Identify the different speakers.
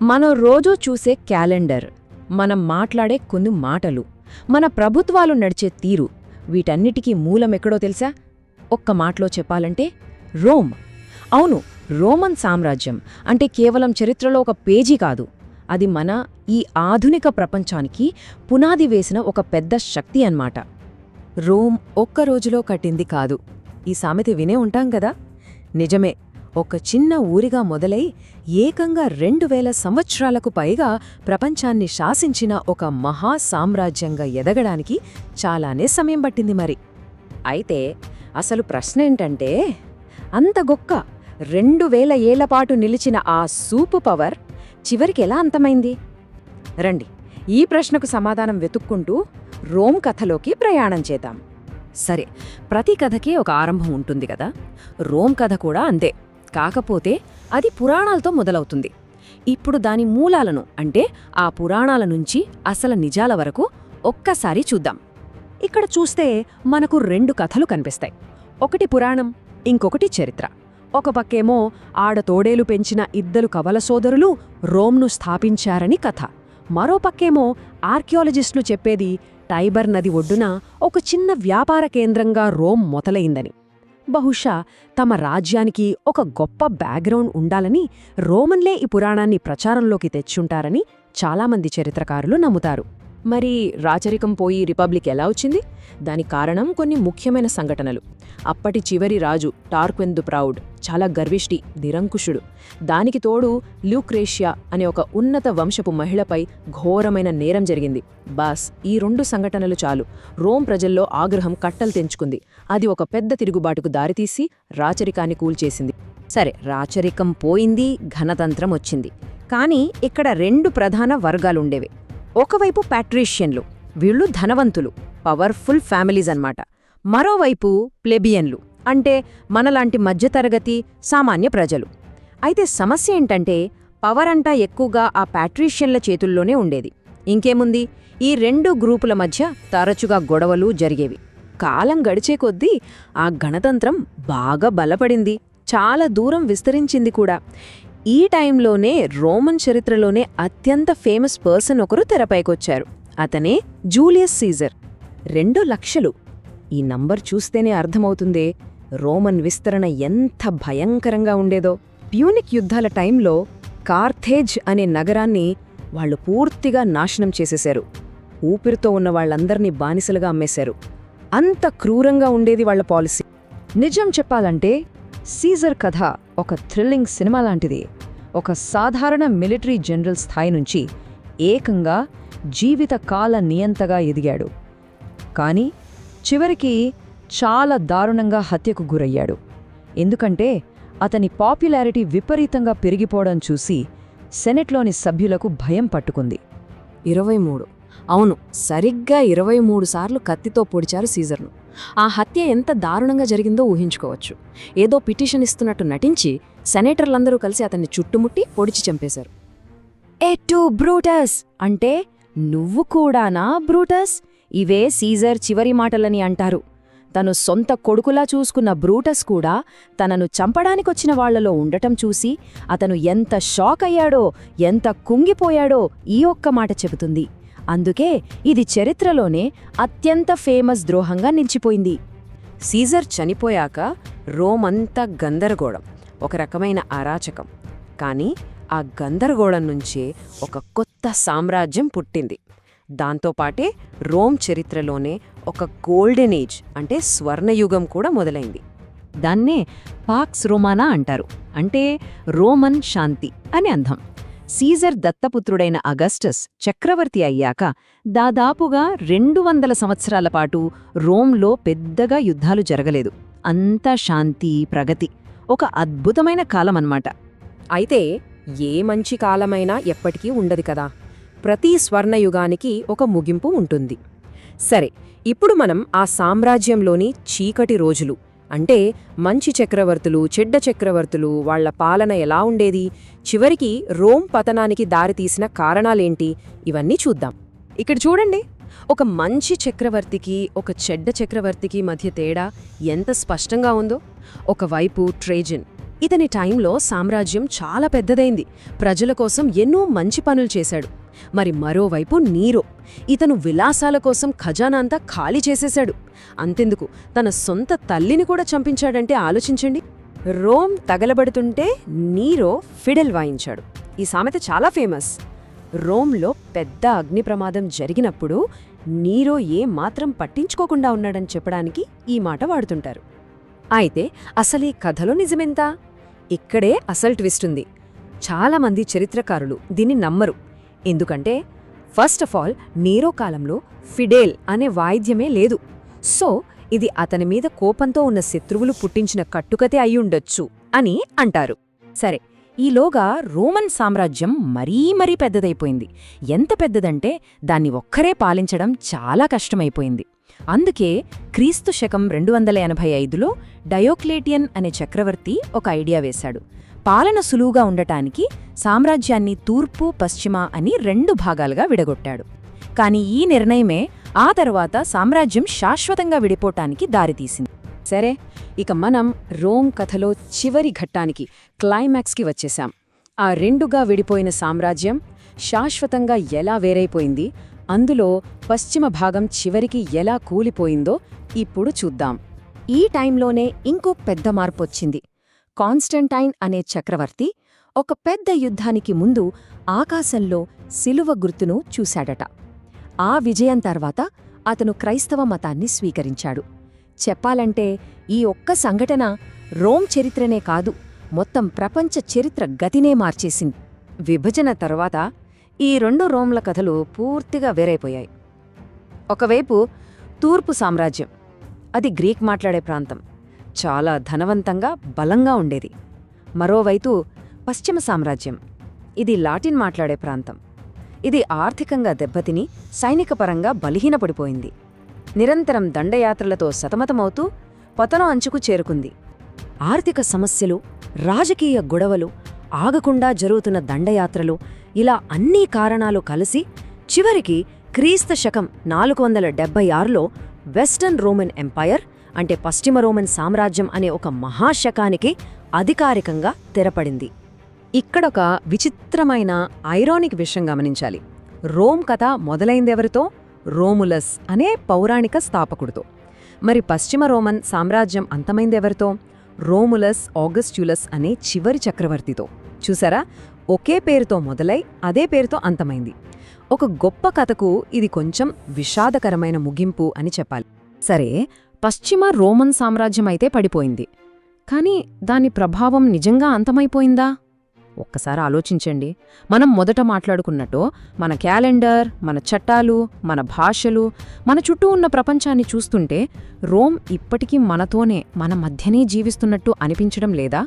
Speaker 1: మనం రోజూ చూసే క్యాలెండర్, మనం మాట్లాడే కొన్ని మాటలు, మన ప్రభుత్వాలు నడిచే తీరు, వీటన్నిటికీ మూలమెక్కడో తెలుసా? ఒక్క మాటలో చెప్పాలంటే రోమ్. అవును, రోమన్ సామ్రాజ్యం అంటే కేవలం చరిత్రలో ఒక పేజీ కాదు. అది మన ఈ ఆధునిక ప్రపంచానికి పునాది వేసిన ఒక పెద్ద శక్తి అన్నమాట.
Speaker 2: రోమ్ ఒక్క రోజులో కట్టింది కాదు. ఈ సామెత వినే ఉంటాం కదా. నిజమే, ఒక చిన్న ఊరిగా మొదలై ఏకంగా 2000 సంవత్సరాలకు పైగా ప్రపంచాన్ని శాసించిన ఒక మహా సామ్రాజ్యంగా ఎదగడానికి చాలానే సమయం పట్టింది మరి.
Speaker 1: అయితే అసలు ప్రశ్న ఏంటంటే, అంత గొక్క 2000 ఏళ్లపాటు నిలిచిన ఆ సూపు పవర్ చివరికి ఎలా అంతమైంది? రండి, ఈ ప్రశ్నకు సమాధానం వెతుక్కుంటూ రోమ్ కథలోకి ప్రయాణం చేద్దాం. సరే, ప్రతి కథకి ఒక ఆరంభం ఉంటుంది కదా. రోమ్ కథ కూడా అంతే. కాకపోతే అది పురాణాలతో మొదలవుతుంది. ఇప్పుడు దాని మూలాలను, అంటే ఆ పురాణాల నుంచి అసలు నిజాల వరకు ఒక్కసారి చూద్దాం. ఇక్కడ చూస్తే మనకు 2 కథలు కనిపిస్తాయి. ఒకటి పురాణం, ఇంకొకటి చరిత్ర. ఒక పక్కేమో ఆడతోడేలు పెంచిన 2 కవల సోదరులు రోమ్ను స్థాపించారని కథ. మరో పక్కేమో ఆర్కియాలజిస్టులు చెప్పేది టైబర్ నది ఒడ్డున ఒక చిన్న వ్యాపార కేంద్రంగా రోమ్ మొదలైందని. బహుశా తమ రాజ్యానికి ఒక గొప్ప బ్యాక్గ్రౌండ్ ఉండాలని రోమన్లే ఈ పురాణాన్ని ప్రచారంలోకి తెచ్చుంటారని చాలామంది చరిత్రకారులు నమ్ముతారు. మరి రాచరికం పోయి రిపబ్లిక్ ఎలా వచ్చింది? దానికి కారణం కొన్ని ముఖ్యమైన సంఘటనలు. అప్పటి చివరి రాజు టార్క్వెన్ ది ప్రౌడ్ చాలా గర్విష్టి, నిరంకుశుడు. దానికి తోడు ల్యూక్రేషియా అనే ఒక ఉన్నత వంశపు మహిళపై ఘోరమైన నేరం జరిగింది. బాస్, ఈ 2 సంఘటనలు చాలు. రోమ్ ప్రజల్లో ఆగ్రహం కట్టలు తెంచుకుంది. అది ఒక పెద్ద తిరుగుబాటుకు దారితీసి రాచరికాన్ని కూల్చేసింది. సరే, రాచరికం పోయింది, ఘనతంత్రం వచ్చింది. కానీ ఇక్కడ 2 ప్రధాన వర్గాలుండేవి. ఒకవైపు ప్యాట్రీషియన్లు, వీళ్ళు ధనవంతులు, పవర్ఫుల్ ఫ్యామిలీస్ అన్నమాట. మరోవైపు ప్లెబియన్లు, అంటే మనలాంటి మధ్యతరగతి సామాన్య ప్రజలు. అయితే సమస్య ఏంటంటే, పవర్ అంతా ఎక్కువగా ఆ ప్యాట్రీషియన్ల చేతుల్లోనే ఉండేది. ఇంకేముంది, ఈ 2 గ్రూపుల మధ్య తరచుగా గొడవలు జరిగేవి. కాలం గడిచే కొద్దీ ఆ గణతంత్రం బాగా బలపడింది, చాలా దూరం విస్తరించింది కూడా. ఈ టైంలోనే రోమన్ చరిత్రలోనే అత్యంత ఫేమస్ పర్సన్ ఒకరు తెరపైకొచ్చారు. అతనే జూలియస్ సీజర్. 2 లక్షలు. ఈ నంబర్ చూస్తేనే అర్థమవుతుందే రోమన్ విస్తరణ ఎంత భయంకరంగా ఉండేదో. ప్యూనిక్ యుద్ధాల టైంలో కార్థేజ్ అనే నగరాన్ని వాళ్లు పూర్తిగా నాశనం చేసేశారు. ఊపిరితో ఉన్న వాళ్లందర్నీ బానిసలుగా అమ్మేశారు. అంత క్రూరంగా ఉండేది వాళ్ల పాలసీ. నిజం చెప్పాలంటే సీజర్ కథ ఒక థ్రిల్లింగ్ సినిమా లాంటిది. ఒక సాధారణ మిలిటరీ జనరల్ స్థాయి నుంచి ఏకంగా జీవితకాల నియంతగా ఎదిగాడు. కానీ చివరికి చాలా దారుణంగా హత్యకు గురయ్యాడు. ఎందుకంటే అతని పాపులారిటీ విపరీతంగా పెరిగిపోవడం చూసి సెనెట్లోని సభ్యులకు భయం పట్టుకుంది. 23. అవును, సరిగ్గా 23 సార్లు కత్తితో పొడిచారు సీజర్ను. ఆ హత్య ఎంత దారుణంగా జరిగిందో ఊహించుకోవచ్చు. ఏదో పిటిషన్ ఇస్తున్నట్టు నటించి సెనేటర్లందరూ కలిసి అతన్ని చుట్టుముట్టి పొడిచి చంపేశారు. ఎటు బ్రూటస్ అంటే, నువ్వు కూడానా బ్రూటస్? ఇవే సీజర్ చివరి మాటలని అంటారు. తను సొంత కొడుకులా చూసుకున్న బ్రూటస్ కూడా తనను చంపడానికొచ్చిన వాళ్లలో ఉండటం చూసి అతను ఎంత షాక్ అయ్యాడో, ఎంత కుంగిపోయాడో ఈ ఒక్క మాట చెబుతుంది. అందుకే ఇది చరిత్రలోనే అత్యంత ఫేమస్ ద్రోహంగా నిలిచిపోయింది. సీజర్ చనిపోయాక రోమంతా గందరగోళం, ఒక రకమైన అరాచకం. కానీ ఆ గందరగోళం నుంచే ఒక కొత్త సామ్రాజ్యం పుట్టింది. దాంతోపాటే రోమ్ చరిత్రలోనే ఒక గోల్డెన్ ఏజ్, అంటే స్వర్ణయుగం కూడా మొదలైంది. దాన్నే పాక్స్ రోమానా అంటారు, అంటే రోమన్ శాంతి అని అర్థం. సీజర్ దత్తపుత్రుడైన అగస్టస్ చక్రవర్తి అయ్యాక దాదాపుగా 200 సంవత్సరాల పాటు రోమ్లో పెద్దగా యుద్ధాలు జరగలేదు. అంతా శాంతి, ప్రగతి, ఒక అద్భుతమైన కాలమన్నమాట. అయితే ఏ మంచి కాలమైనా ఎప్పటికీ ఉండదు కదా. ప్రతి స్వర్ణయుగానికి ఒక ముగింపు ఉంటుంది. సరే, ఇప్పుడు మనం ఆ సామ్రాజ్యంలోని చీకటి రోజులు, అంటే మంచి చక్రవర్తులు, చెడ్డ చక్రవర్తులు, వాళ్ల పాలన ఎలా ఉండేది, చివరికి రోమ్ పతనానికి దారితీసిన కారణాలేంటి, ఇవన్నీ చూద్దాం. ఇక్కడ చూడండి, ఒక మంచి చక్రవర్తికి ఒక చెడ్డ చక్రవర్తికి మధ్య తేడా ఎంత స్పష్టంగా ఉందో. ఒకవైపు ట్రేజన్,
Speaker 2: ఇతని టైంలో సామ్రాజ్యం చాలా పెద్దదైంది, ప్రజల కోసం ఎన్నో మంచి పనులు చేశాడు. మరి మరోవైపు నీరో, ఇతను విలాసాల కోసం ఖజానా అంతా ఖాళీ చేసేశాడు. అంతెందుకు, తన సొంత తల్లిని కూడా చంపించాడంటే ఆలోచించండి. రోమ్ తగలబడుతుంటే నీరో ఫిడెల్ వాయించాడు. ఈ సామెత చాలా ఫేమస్. రోమ్లో పెద్ద అగ్ని ప్రమాదం జరిగినప్పుడు నీరో మాత్రం పట్టించుకోకుండా ఉన్నాడని చెప్పడానికి ఈ మాట వాడుతుంటారు. అయితే అసలీ కథలో నిజమెంత? ఇక్కడే అసలు ట్విస్ట్ ఉంది. చాలామంది చరిత్రకారులు దీన్ని నమ్మరు. ఎందుకంటే ఫస్ట్ ఆఫ్ ఆల్ నీరో కాలంలో ఫిడేల్ అనే వాయిద్యమే లేదు. సో ఇది అతని మీద కోపంతో ఉన్న శత్రువులు పుట్టించిన కట్టుకతే అయ్యుండొచ్చు అని అంటారు. సరే, ఈలోగా రోమన్ సామ్రాజ్యం మరీ పెద్దదైపోయింది. ఎంత పెద్దదంటే దాన్ని ఒక్కరే పాలించడం చాలా కష్టమైపోయింది. అందుకే క్రీస్తు శకం 285లో డయోక్లేటియన్ అనే చక్రవర్తి ఒక ఐడియా వేశాడు. పాలన సులువుగా ఉండటానికి సామ్రాజ్యాన్ని తూర్పు పశ్చిమ అని 2 భాగాలుగా విడగొట్టాడు. కాని ఈ నిర్ణయమే ఆ తర్వాత సామ్రాజ్యం శాశ్వతంగా విడిపోటానికి దారితీసింది. సరే, ఇక మనం రోమ్ కథలో చివరి ఘట్టానికి, క్లైమాక్స్కి వచ్చేశాం. ఆ 2గా విడిపోయిన సామ్రాజ్యం శాశ్వతంగా ఎలా వేరైపోయింది, అందులో పశ్చిమ భాగం చివరికి ఎలా కూలిపోయిందో ఇప్పుడు చూద్దాం. ఈ టైంలోనే ఇంకో పెద్ద మార్పొచ్చింది. కాన్స్టంటైన్ అనే చక్రవర్తి ఒక పెద్ద యుద్ధానికి ముందు ఆకాశంలో శిలువ గుర్తును చూశాడట. ఆ విజయం తర్వాత అతను క్రైస్తవ మతాన్ని స్వీకరించాడు. చెప్పాలంటే ఈ ఒక్క సంఘటన రోమ్ చరిత్రనే కాదు, మొత్తం ప్రపంచ చరిత్ర గతినే మార్చేసింది. విభజన తర్వాత ఈ 2 రోమ్ల కథలు పూర్తిగా వేరైపోయాయి. ఒకవైపు తూర్పు సామ్రాజ్యం, అది గ్రీక్ మాట్లాడే ప్రాంతం, చాలా ధనవంతంగా బలంగా ఉండేది. మరోవైపు పశ్చిమ సామ్రాజ్యం, ఇది లాటిన్ మాట్లాడే ప్రాంతం. ఇది ఆర్థికంగా దెబ్బతిని సైనికపరంగా బలహీనపడిపోయింది. నిరంతరం దండయాత్రలతో సతమతమవుతూ పతనం అంచుకు చేరుకుంది. ఆర్థిక సమస్యలు, రాజకీయ గొడవలు, ఆగకుండా జరుగుతున్న దండయాత్రలు, ఇలా అన్ని కారణాలు కలిసి చివరికి క్రీస్తు శకం 476లో వెస్టర్న్ రోమన్ ఎంపైర్, అంటే పశ్చిమ రోమన్ సామ్రాజ్యం అనే ఒక మహాశకానికి అధికారికంగా తెరపడింది. ఇక్కడొక విచిత్రమైన ఐరానిక్ విషయం గమనించాలి. రోమ్ కథ మొదలైందెవరితో? రోములస్ అనే పౌరాణిక స్థాపకుడితో. మరి పశ్చిమ రోమన్ సామ్రాజ్యం అంతమైందెవరితో? రోములస్ ఆగస్ట్యులస్ అనే చివరి చక్రవర్తితో. చూసారా, ఒకే పేరుతో మొదలై అదే పేరుతో అంతమైంది. ఒక గొప్ప కథకు ఇది కొంచెం విషాదకరమైన ముగింపు అని చెప్పాలి. సరే, పశ్చిమ రోమన్ సామ్రాజ్యం అయితే పడిపోయింది, కానీ దాని ప్రభావం నిజంగా అంతమైపోయిందా? ఒక్కసారి ఆలోచించండి. మనం మొదట మాట్లాడుకున్నట్టు మన క్యాలెండర్, మన చట్టాలు, మన భాషలు, మన చుట్టూ ఉన్న ప్రపంచాన్ని చూస్తుంటే రోమ్ ఇప్పటికీ మనతోనే, మన మధ్యనే జీవిస్తున్నట్టు అనిపించడం లేదా?